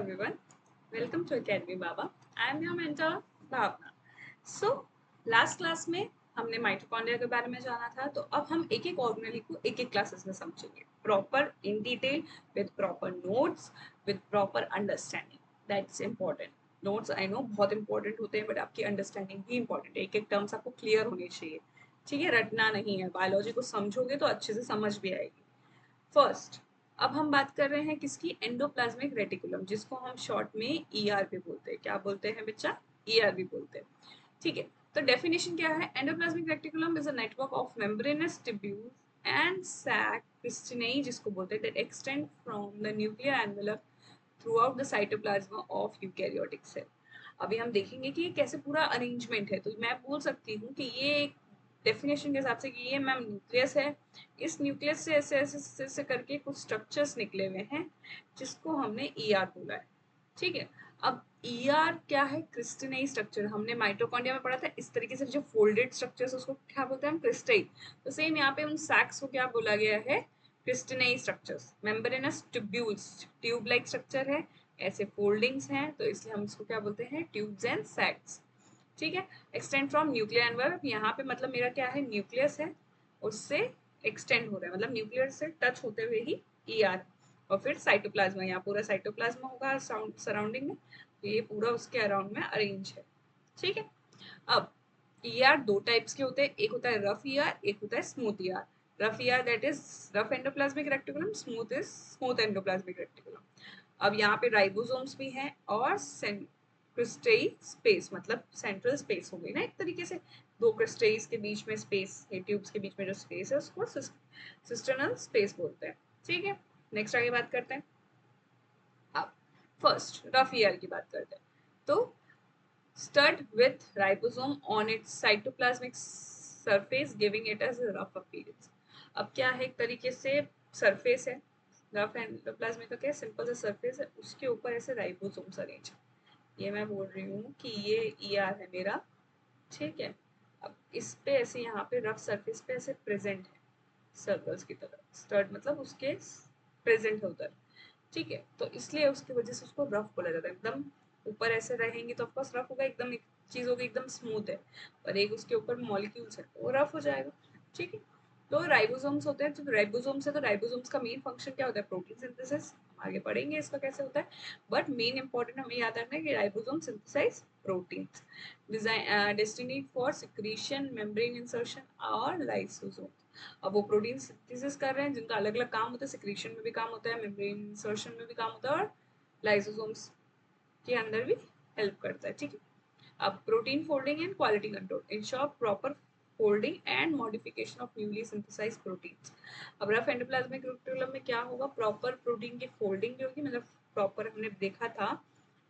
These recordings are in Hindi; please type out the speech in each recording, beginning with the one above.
everyone, welcome to Academy Baba. I am your mentor Bhavna. So last class में हमने माइटोकॉन्ड्रिया के बारे में जाना था, तो अब हम एक एक ऑर्गेनेल को एक एक क्लासेस में समझेंगे proper in detail with proper notes with proper understanding. That's important. Notes I know बहुत इंपॉर्टेंट होते हैं, बट आपकी अंडरस्टैंडिंग भी इंपॉर्टेंट है. एक एक टर्म्स आपको क्लियर होनी चाहिए. ठीक है, रटना नहीं है. बायोलॉजी को समझोगे तो अच्छे से समझ भी आएगी. फर्स्ट, अब हम बात कर रहे हैं किसकी? एंडोप्लाज्मिक रेटिकुलम, जिसको हम शॉर्ट में ईआर भी बोलते हैं. क्या बोलते हैं बच्चा? ईआर भी बोलते हैं. ठीक है, तो डेफिनेशन क्या है? Endoplasmic reticulum is a network of membranous tubules and sac क्रिस्टिनेई, जिसको बोलते हैं, that extend from the nuclear envelope throughout the cytoplasm of eukaryotic cell. अभी हम देखेंगे कि ये कैसे पूरा अरेंजमेंट है. तो मैं बोल सकती हूँ कि ये एक डेफिनेशन के हिसाब से कि ये मैम न्यूक्लियस है. इस न्यूक्लियस से ऐसे ऐसे ऐसे करके कुछ स्ट्रक्चर्स निकले हुए हैं, जिसको हमने ईआर बोला है. ठीक है, अब ईआर क्या है? क्रिस्टिनाई स्ट्रक्चर. हमने माइटोकॉन्ड्रिया में पढ़ा था. इस तरीके से जो फोल्डेड स्ट्रक्चर्स उसको क्या बोलते हैं हम? क्रिस्टाई. तो सेम यहाँ पे उन सैक्स को क्या बोला गया है? क्रिस्टिनाई structures. Membranous tubules, tube like structure है, ऐसे फोल्डिंग्स हैं, तो इसलिए हम इसको क्या बोलते हैं? Tubes and sacs. ठीक है, एक्सटेंड फ्रॉम न्यूक्लियर एनवेलप. यहाँ पे मतलब मेरा क्या है? न्यूक्लियस है, उससे एक्सटेंड हो रहा है, मतलब न्यूक्लियर से टच होते हुए ही ईआर. और फिर साइटोप्लाज्मा, यहाँ पूरा साइटोप्लाज्मा होगा सराउंडिंग में, तो ये पूरा उसके अराउंड में अरेंज है. ठीक है, अब ईआर दो टाइप्स के होते हैं. एक होता है रफ ईआर, एक होता है smooth ER. Rough ER that is rough endoplasmic reticulum, smooth is smooth endoplasmic reticulum. अब यहाँ पे राइबोसोम्स भी हैं और क्रिस्टई स्पेस, मतलब सेंट्रल स्पेस हो गई ना एक तरीके से. दो क्रिस्टेइस के बीच में स्पेस, ये ट्यूब्स के बीच में जो स्पेस है उसको सिस्टर्नल स्पेस बोलते हैं. ठीक है, नेक्स्ट आगे बात करते हैं. अब फर्स्ट रफ ईयर की बात करते हैं. तो stud with ribosome on its cytoplasmic surface giving it as a rough appearance. अब क्या है? एक तरीके से सरफेस है, रफ एंडोप्लाज्मिक का क्या सिंपल सा सरफेस है, उसके ऊपर ऐसे राइबोसोम्स अरेंज. ये मैं बोल रही हूँ कि ये ईआर है मेरा. ठीक है, अब इस पे ऐसे यहाँ पे रफ सरफेस पे ऐसे प्रेजेंट है सर्कल्स की तरह. स्टड मतलब उसके प्रेजेंट है उधर. ठीक है, तो इसलिए उसकी वजह से उसको रफ बोला जाता है. एकदम ऊपर ऐसे रहेंगे तो ऑफकोर्स रफ होगा. एकदम एक चीज होगी एकदम स्मूथ है, और एक उसके ऊपर मॉलिक्यूल्स है, वो रफ हो जाएगा. ठीक है, तो राइबोसोम्स होते हैं. तो राइबोसोम्स है, तो राइबोसोम्स का मेन फंक्शन क्या होता है? Protein synthesis. आगे पढ़ेंगे इसका कैसे होता है, बट मेन इंपॉर्टेंट हमें याद रखना है कि ribosome synthesize proteins destined for secretion, membrane insertion और लाइसोसोम. अब वो प्रोटीन सिंथेसिस कर रहे हैं जिनका अलग अलग काम होता है. सिक्रीशन में भी काम होता है, मेम्ब्रेन इंसर्शन में भी काम होता है, और लाइसोसोम्स के अंदर भी हेल्प करता है. ठीक है, अब protein folding and quality control ensure proper folding and modification of newly synthesize proteins. अब रफ एंडोप्लाज्मिक रेटिकुलम में क्या होगा? प्रॉपर प्रोटीन की फोल्डिंग जो होगी, मतलब प्रॉपर हमने देखा था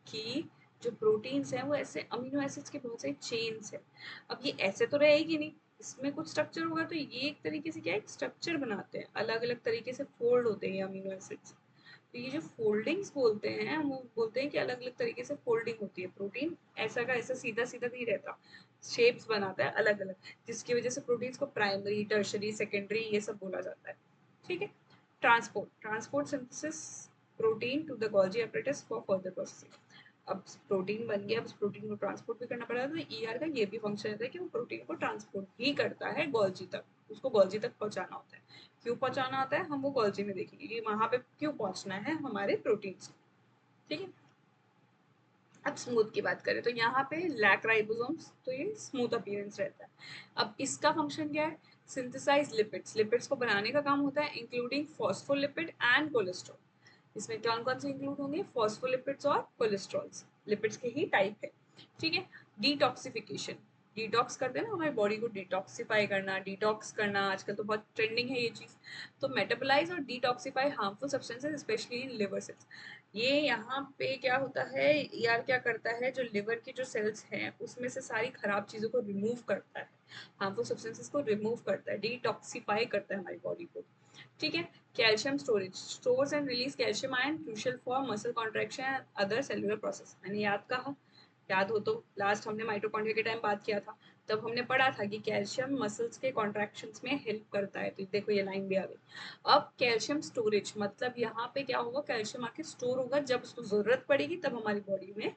कि जो प्रोटीन्स हैं वो ऐसे अमीनो एसिड्स के बहुत सारे चेन्स है. अब ये ऐसे तो रहेगी नहीं, इसमें कुछ स्ट्रक्चर होगा. तो ये एक तरीके से क्या है? एक स्ट्रक्चर बनाते हैं, अलग अलग तरीके से फोल्ड होते हैं ये अमीनो एसिड्स. तो ये जो फोल्डिंग्स बोलते हैं, वो बोलते हैं कि अलग अलग तरीके से फोल्डिंग होती है. प्रोटीन ऐसा का ऐसा सीधा सीधा नहीं रहता, शेप्स बनाता है अलग अलग, जिसकी वजह से प्रोटीन्स को प्राइमरी, टर्शरी, सेकेंडरी ये सब बोला जाता है. ठीक है, transport. Transport synthesis protein to the Golgi apparatus for further processing. अब प्रोटीन बन गया, अब उस प्रोटीन को ट्रांसपोर्ट भी करना पड़ेगा. तो ईआर का ये भी फंक्शन रहता है कि वो प्रोटीन को ट्रांसपोर्ट भी करता है गोल्जी तक. उसको गोल्जी तक पहुंचाना होता है. क्यों पहुंचाना होता है हम वो गोल्जी में देखेंगे कि वहां पे क्यों पहुंचना है हमारे प्रोटीन्स को. ठीक है, अब स्मूथ की बात करें तो यहाँ पे लैक राइबोसोम्स, तो ये स्मूथ अपीयरेंस रहता है. अब इसका फंक्शन क्या है? Synthesise lipids. लिपिड्स को बनाने का काम होता है, इंक्लूडिंग फॉस्फोलिपिड एंड कोलेस्ट्रॉल. इसमें कौन कौन से इंक्लूड होंगे? फॉस्फोलिपिड्स और कोलेस्ट्रॉल्स. लिपिड्स के ही टाइप है. ठीक है, डिटॉक्सिफिकेशन. डिटॉक्स करते हैं ना, हमारी बॉडी को डिटॉक्सिफाई करना, डिटॉक्स करना, आजकल तो बहुत ट्रेंडिंग है ये चीज. तो मेटाबोलाइज और detoxify harmful substances specially in liver cells. ये यहाँ पे क्या होता है? यार क्या करता है? जो लिवर की जो सेल्स हैं उसमें से सारी खराब चीजों को रिमूव करता है, हार्मफुल सब्सटेंसेस को रिमूव करता है, डिटॉक्सिफाई करता है हमारी बॉडी को. ठीक है, calcium storage. Stores and release calcium ion crucial for muscle contraction and other cellular process. मैंने याद कहा, याद हो तो लास्ट हमने माइटोकॉन्ड्रिया के टाइम बात किया था. तब हमने पढ़ा था कि कैल्शियम मसल्स के कॉन्ट्रैक्शंस में हेल्प करता है। तो देखो ये लाइन भी आ गई। अब कैल्शियम स्टोरेज मतलब यहाँ पे क्या होगा, कैल्शियम आके स्टोर होगा, जब उसको जरूरत पड़ेगी तब हमारी बॉडी में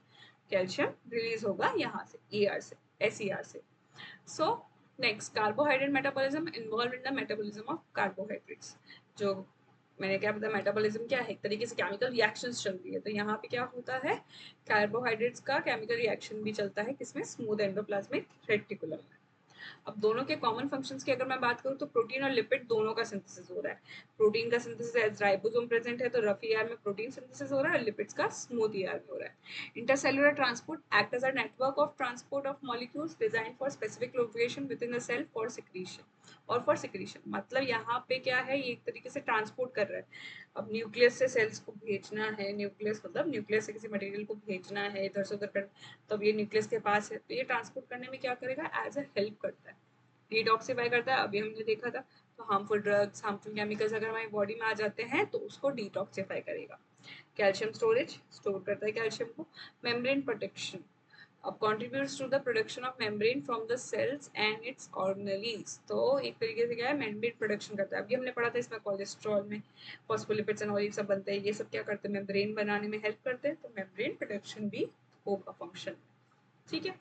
कैल्शियम रिलीज होगा यहाँ से, ER से, SER से। So next, carbohydrate metabolism involve in the metabolism of carbohydrates. जो मैंने क्या बताया, मेटाबॉलिज्म क्या है, एक तरीके से केमिकल रिएक्शंस चल रही है। तो यहाँ पे क्या होता है, कार्बोहाइड्रेट्स का केमिकल रिएक्शन भी चलता है किसमें, स्मूथ एंडोप्लाज्मिक रेटिकुलम में। अब दोनों के कॉमन फंक्शंस की अगर मैं बात करूँ तो प्रोटीन और लिपिड दोनों का सिंथेसिस हो रहा है। प्रोटीन का सिंथेसिस एज राइबोसोम प्रेजेंट है तो रफ ER में प्रोटीन सिंथेसिस हो रहा है, और लिपिड्स का स्मूथ ER में हो रहा है। Intercellular transport act as a network of transport of molecules design for specific location within the cell for secretion मतलब यहाँ पे क्या है, ये एक तरीके से ट्रांसपोर्ट कर रहा है। अब न्यूक्लियस से सेल्स को भेजना है, न्यूक्लियस मतलब न्यूक्लियस से किसी मटेरियल को भेजना है इधर से उधर कर, तब ये न्यूक्लियस के पास है, तो ये ट्रांसपोर्ट करने में क्या करेगा, एज अ हेल्प करता है, डिटॉक्सिफाई करता है। अभी हमने देखा था, तो हार्मफुल ड्रग्स, हार्मफुल केमिकल्स अगर हमारी बॉडी में आ जाते हैं तो उसको डिटॉक्सिफाई करेगा। कैल्शियम स्टोरेज, स्टोर करता है कैल्शियम को। मेम्ब्रेन प्रोटेक्शन, अब contributes to the production of membrane from the cells and its organelles। तो एक तरीके से क्या है, मेम्ब्रेन प्रोडक्शन करता है। अभी हमने पढ़ा था इसमें कोलेस्ट्रॉल में फॉस्फोलिपिड्स एंड ऑयल सब बनते हैं, ये सब क्या करते हैं, मेम्ब्रेन बनाने में हेल्प करते हैं। तो मेम्ब्रेन प्रोडक्शन भी होगा फंक्शन, ठीक है।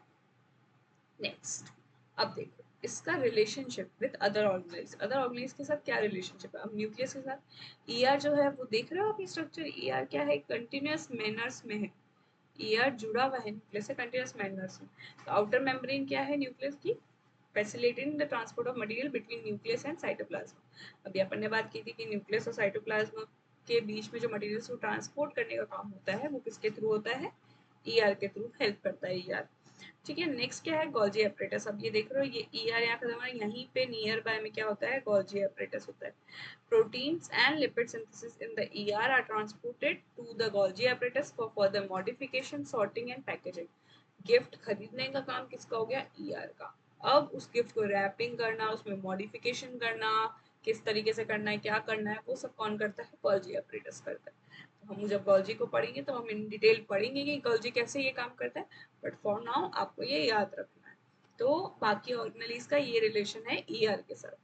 नेक्स्ट, अब देखो इसका रिलेशनशिप विद अदर ऑर्गेनाइज के साथ क्या रिलेशनशिप है। अब न्यूक्लियस के साथ ER जो है वो देख रहे हो आप, स्ट्रक्चर ER क्या है, कंटिन्यूअस मैनर्स में है। ER जुड़ा हुआ है न्यूक्लियस से कंटिन्यूअस मैनर्स में। तो आउटर मेम्ब्रेन क्या है न्यूक्लियस की, facilitating the transport of material between nucleus and cytoplasm. अभी अपन ने बात की थी कि न्यूक्लियस और साइटोप्लाज्म के बीच में जो मटेरियल्स को ट्रांसपोर्ट करने का काम होता है वो किसके थ्रू होता है, ER के थ्रू हेल्प करता है ER, ठीक है। नेक्स्ट क्या है, गोल्जी एपरेटस। अब ये देख रहे हो ये ER यहाँ खत्म है, यहीं पे नियर बाय में क्या होता है, गोल्जी एपरेटस होता है। Proteins and lipid synthesis in the ER are transported to the Golgi apparatus for further modification, sorting and packaging। Gift खरीदने का काम किसका हो गया, ER का। अब उस गिफ्ट को रैपिंग करना, उसमें मॉडिफिकेशन करना, किस तरीके से करना है, क्या करना है, वो सब कौन करता है, गोल्जी एपरेटस करता है। तो हम जब गोल्जी को पढ़ेंगे तो हम इन डिटेल पढ़ेंगे कि गोल्जी कैसे ये काम करता है, बट फॉर नाउ आपको ये याद रखना है। तो बाकी ऑर्गेनलीज का ये रिलेशन है ER के साथ।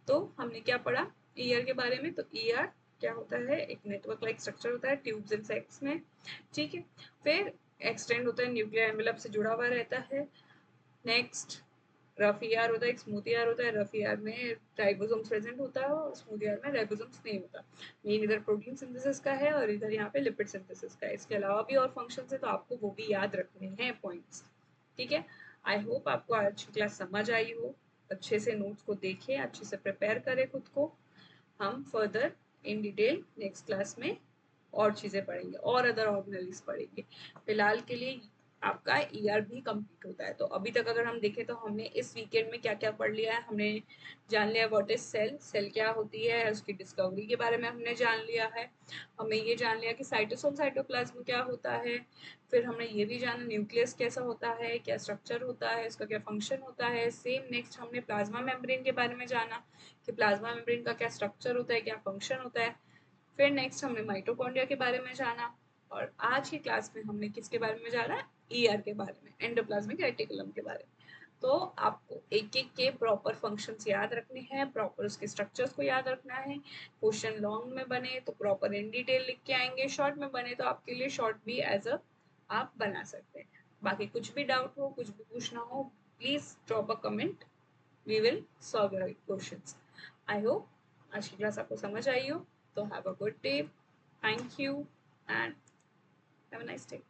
तो हमने क्या पढ़ा ER के बारे में, तो ER क्या होता है, एक नेटवर्क लाइक स्ट्रक्चर होता है ट्यूब्स एंड सेक्स में, ठीक है। फिर एक्सटेंड होता है, न्यूक्लियर एनवेलप से जुड़ा हुआ रहता है। नेक्स्ट, रफ ER होता है, एक स्मूथ ER होता है। रफ ER में राइबोसोम्स प्रेजेंट होता है और स्मूथ ER में राइबोसोम्स नहीं होता। मेन इधर प्रोटीन सिंथेसिस का है और इधर यहाँ पे लिपिड सिंथेसिस का है। इसके अलावा भी और फंक्शंस है तो आपको वो भी याद रखने हैं पॉइंट्स, ठीक है। आई होप आपको आज की क्लास समझ आई हो, अच्छे से नोट्स को देखें, अच्छे से प्रिपेयर करें खुद को। हम further in detail next class में और चीज़ें पढ़ेंगे और अदर ऑर्गेनलीज पढ़ेंगे। फिलहाल के लिए आपका ER भी कंप्लीट होता है। तो अभी तक अगर हम देखें तो हमने इस वीकेंड में क्या क्या पढ़ लिया है, हमने जान लिया व्हाट इज सेल, सेल क्या होती है, उसकी डिस्कवरी के बारे में हमने जान लिया है। हमें ये जान लिया कि साइटोसोल साइटोप्लाज्म क्या होता है। फिर हमने ये भी जाना न्यूक्लियस कैसा होता है, क्या स्ट्रक्चर होता है, इसका क्या फंक्शन होता है। सेम नेक्स्ट हमने प्लाज्मा मेम्ब्रेन के बारे में जाना कि प्लाज्मा मेम्ब्रेन का क्या स्ट्रक्चर होता है, क्या फंक्शन होता है। फिर नेक्स्ट हमने माइटोकॉन्ड्रिया के बारे में जाना, और आज की क्लास में हमने किसके बारे में जाना, ER के बारे में, एंडोप्लाज्मिक रेटिकुलम के बारे में। तो आपको एक एक के प्रॉपर फंक्शंस याद रखने हैं, प्रॉपर उसके स्ट्रक्चर्स को याद रखना है। क्वेश्चन लॉन्ग में बने तो प्रॉपर इन डिटेल लिख के आएंगे, शॉर्ट में बने तो आपके लिए शॉर्ट भी एज अ आप बना सकते हैं। बाकी कुछ भी डाउट हो, कुछ भी पूछना हो, please drop a comment, we will solve your questions. I hope आज की क्लास आपको समझ आई हो। तो have a good day, thank you and have a nice day.